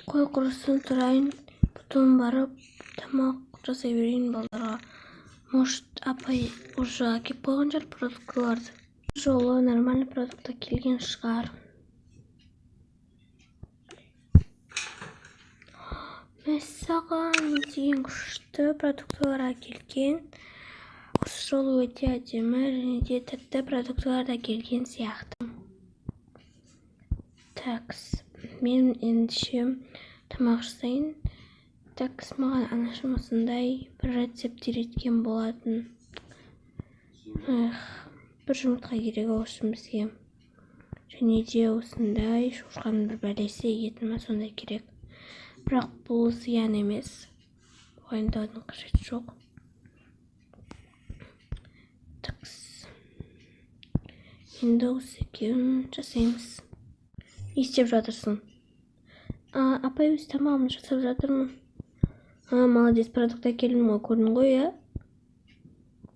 Қой құрысын тұрайын, бұтын барып, тамақ жасай берейін балдарға. Может, апай уже әкеп қойған шығар продуктыларды. Жолы нормальный продукта келген шығар. Мәссаған деген күшті продуктылар әкелген. Осы жолы өте әдемі және де тәтті продуктылар да келген сияқты. Такс, мен ендеше тамақ жасайын. Такс, маған анашым осындай бір рецепт үйреткен болатын. Бір жұмыртқа керек осы бізге. Және де осындай шошқаның бір бәлесі етіме сондай керек. Бірақ бұл зиян емес. Уайымдаудың қажеті жоқ. Такс. Енді осы екеуін жасаймыз. Не істеп жатырсың? Апай өз тамағымды жасап жатырмын. Молодец, продукт әкелдім ғой, көрдің ғой, иә?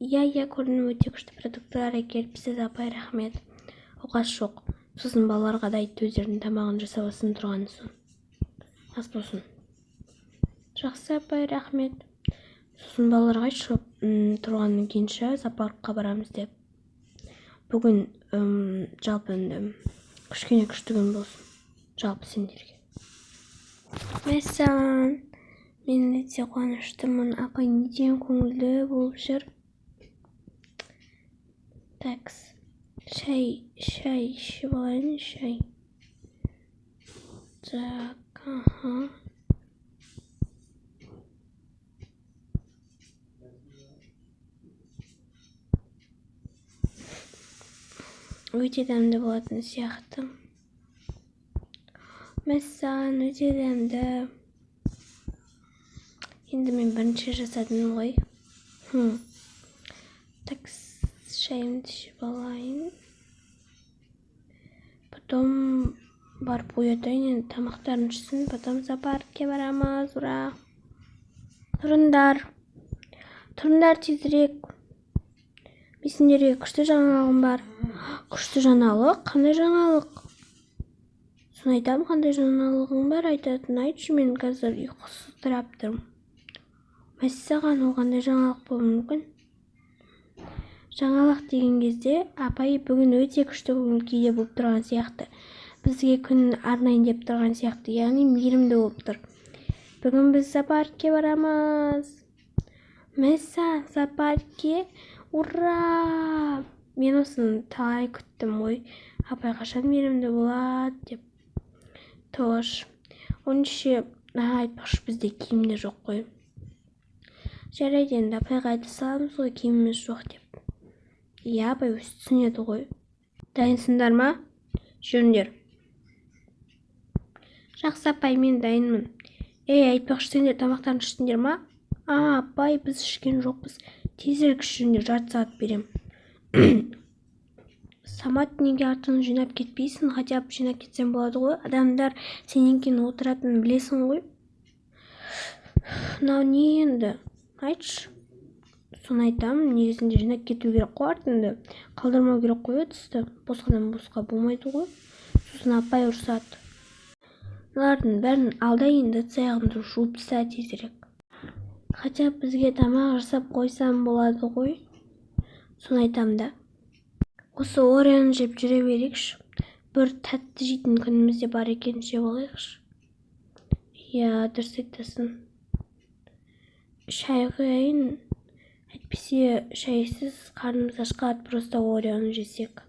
Иә, көрдім, өте күшті продукттар әкеліпсіз, апай, рахмет. Оқас жоқ. Сосын балаларға да айтты өздерінің тамағын жасабасын тұрғаны соң. Ас болсын. Жақсы, апай, рахмет. Сосын балаларға айтшы тұрғаннан кейінше зоопаркқа барамыз деп. Бүгін жалпы кішкене күшті күн болсын. Жалпы сендерге. Мәссаған. Мен өте қуаныштымын. Апай неден көңілді болып жүр? Такс. Шай ішіп алайын, шай. Так, Өте дәмді болатын сияқты. Мәссаған, өте дәмді. Енді мен бірінші жасадым ғой. Такс, шайымды ішіп алайын. Потом барып оятайын, енді тамақтарын ішсін, потом зоопаркке барамыз, ура. Тұрыңдар тезірек. Мен сендерге күшті жаңалығым бар. Күшті жаңалық? Қандай жаңалық? Соны айтам, қандай жаңалығың бар, айтатын айтшы, мен қазір ұйқысыздырап тұрмын. Мәссаған, ол қандай жаңалық болуы мүмкін? Жаңалық деген кезде, апай бүгін өте күшті көңіл күйде болып тұрған сияқты. Бізге күн арнайын деп тұрған сияқты, яғни мейірімді болып тұр. Бүгін біз зоопаркке барамыз. Мәssa, зоопаркке, ура! Мен осыны талай күттім ғой. Апай қашан мейірімді болады деп. Тош. Онше, айтпақшы, бізде киімде жоқ қой. Жарайды, енді апайға айта саламыз ғой, киіміміз жоқ деп. Иә, апай өзі түсінеді ғой. Дайынсыңдар ма? Жүріңдер. Жақсы, апай, мен дайынмын. Айтпақшы, сендер тамақтарын іштіңдер ма? Апай, біз ішкен жоқпыз. Тезірек ішіңдер, жарты сағат берем. Самат, неге артын жинап кетпейсің? Хотя бы жинап кетсем болады ғой. Адамдар сенен кейін отыратынын білесің ғой. Мынау не енді? Айтшы. Соны айтамын, негізінде жинап кету керек қой артынды. Қалдырмау керек қой өтісті. Босқадан босқа болмайды ғой. Сосын апай ұрсады. Олардың бәрін алда енді саяғымды жуып тастап тезірек. Хотя бізге тамақ жасап қойсам болады ғой. Соны айтам да. Осы ореоны жеп жүре берейікші. Бір тәтті жейтін күнімізде бар екен, жеп алайықшы. Иә, дұрыс айтасың. Шай құяйын. Әйтпесе шайсыз қарнымыз ашқады, просто ореоны жесек.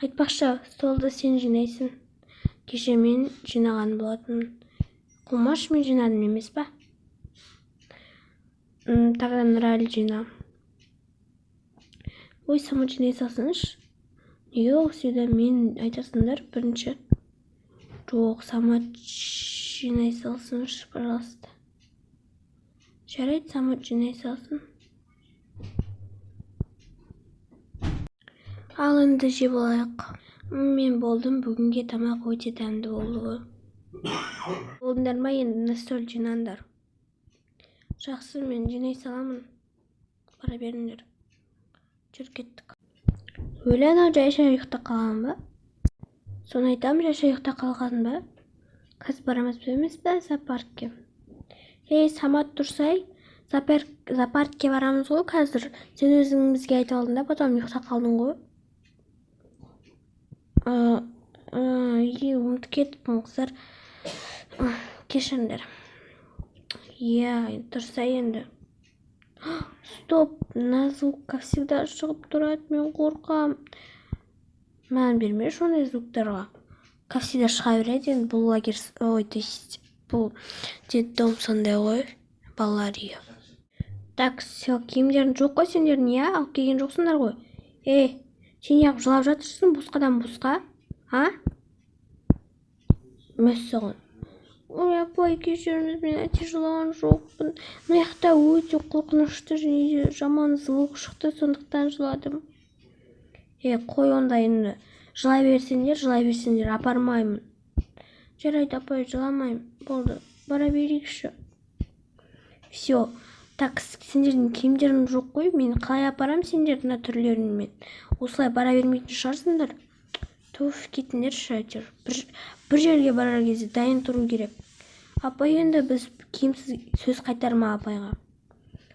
Айтпақшы, столды сен жинайсың. Кеше мен жинаған болатын. Қумаш, мен жинадым емес па? Тағдан рәл жина. Ой, Самат жинай салсыншы. Неге оқсүйді? Мен айтасыңдар бірінші. Жоқ, Самат жинай салсыншы, пожалуйста. Жарайды, Самат жинай салсын. Ал енді жеп алайық. Мен болдым, бүгінге тамақ өте дәмді болды. Болдыңдар ма, енді на стол жинаңдар. Жақсы, мен жинай саламын. Бара беріңдер. Жүр кеттік. Өлі анау жайша ұйықта қалған ба? Соны айтам, жайша ұйықта қалған ба? Қазір барамыз емес пе зоопаркке? Самат Тұрсай, зоопаркке барамыз ғой қазір. Сен өзің бізге айтып алдың да, потом ұйықтап қалдың ғой. Ұмытып кетіппін қыздар. Кешіріңдер. Тұрсай енді. Стоп, мына звук как всегда шығып тұрады, мен қорқам. Мән бермеші ондай звуктарға. Как всегда шыға береді, енді бұл лагерь, бұл детдом сондай ғой, балалар үйі. Так, все, киімдерің жоқ қой сендердің, алып келген жоқсыңдар ғой. Сен неғып жылап жатырсың босқа? Мәссаған. Апай, кешіріңіз, мен әте жылаған жоқпын. Мына жақта өте қорқынышты және жаман звук шықты, сондықтан жыладым. Қой онда енді. Жылай берсеңдер, апармаймын. Жарайды, апай, жыламаймын. Болды, бара берейікші. Все. Так, сендердің киімдерің жоқ қой, мен қалай апарам сендердің түрлеріңмен? Осылай бара бермейтін шығарсыңдар. Туф, кетіңдерші әйтеуір. Бір жерге барар кезде дайын тұру керек. Апай, енді біз киімсіз сөз қайтарма апайға.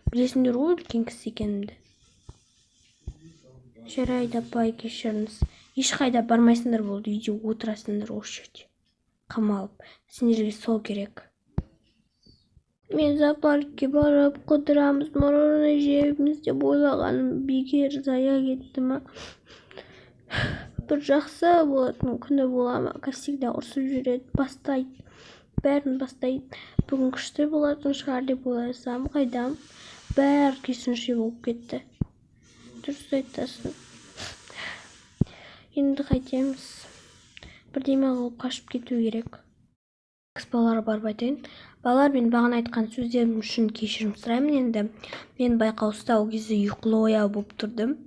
Білесіңдер ғой үлкен кісі екенімді. Жарайды, апай, кешіріңіз. Ешқайда бармайсыңдар, болды, үйде отырасыңдар осы жерде. Қамалып, сендерге сол керек. Мен зоопаркке барып қыдырамыз, мороженое жейміз деп ойлағаным бекер зая кетті ма? Бір жақсы болатын күні бола ма? Как всегда ұрсып жүреді, бастайды. Бәрін бастайды. Бүгін күшті болатын шығар деп ойласам, қайдам? Бәрі керісінше болып кетті. Дұрыс айтасың. Енді қайтеміз. Бірдеме қылып қашып кету керек. Балалар барып айтайын. Балалар, мен бағана айтқан сөздерім үшін кешірім сұраймын енді. Мен байқаусызда ол кезде ұйқылы ояу болып тұрдым.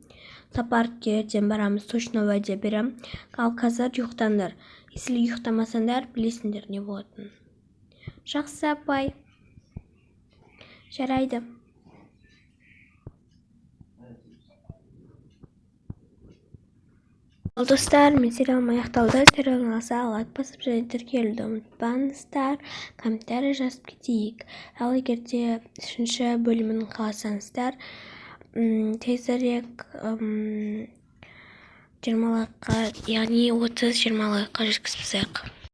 Зоопаркке ертең барамыз, точно уәде берем. Ал қазір ұйықтаңдар. Если ұйықтамасаңдар, білесіңдер не болатынын. Жақсы, апай. Жарайды. Достар, мен сериалым аяқталды. Сериалың алса, лайк басып және тіркелуді ұмытпаңыздар. Комментарий жазып кетейік. Ал егер де 3-ші бөлімін қаласаңыздар, тезірек 20 лайкқа, яғни 30-20 лайкқа жеткізсек.